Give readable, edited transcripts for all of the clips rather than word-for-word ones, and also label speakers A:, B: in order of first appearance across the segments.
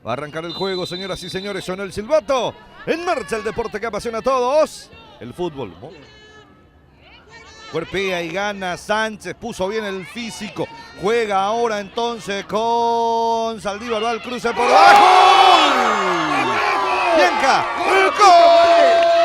A: Va a arrancar el juego, señoras y señores. Suena el silbato. En marcha el deporte que apasiona a todos. El fútbol. Cuerpea y gana Sánchez. Puso bien el físico. Juega ahora entonces con Saldívar. Va al cruce por abajo. Bianca. ¡El gol!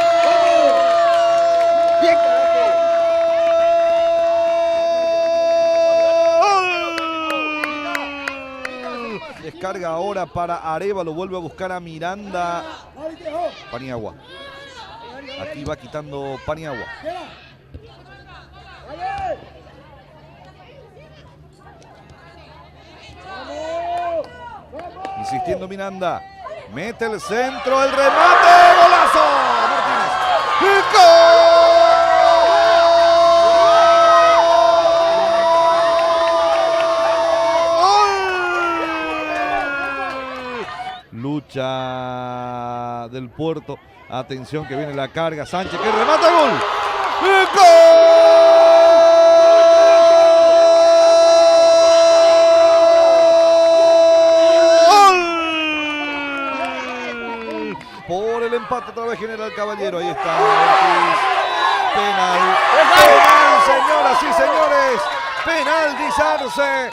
A: Descarga ahora para Arévalo, vuelve a buscar a Miranda. Paniagua. Aquí va quitando Paniagua. Insistiendo Miranda. Mete el centro, el remate. ¡Golazo! Martínez. ¡Gol! Lucha del Puerto. Atención que viene la carga. Sánchez que remata. ¡Gol! ¡Gol! Por el empate otra vez General Caballero. Ahí está. Penal. Penal, señoras y señores. Penal, dice Arce.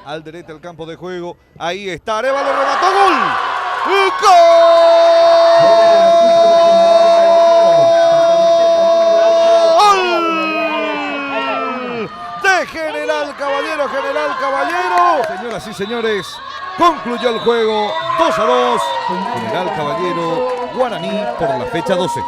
A: Alderete al campo de juego. Ahí está. Arévalo remató. ¡Gol! ¡Gol! De General Caballero. General Caballero. Señoras y señores, concluyó el juego 2-2. General Caballero, Guaraní por la fecha 12.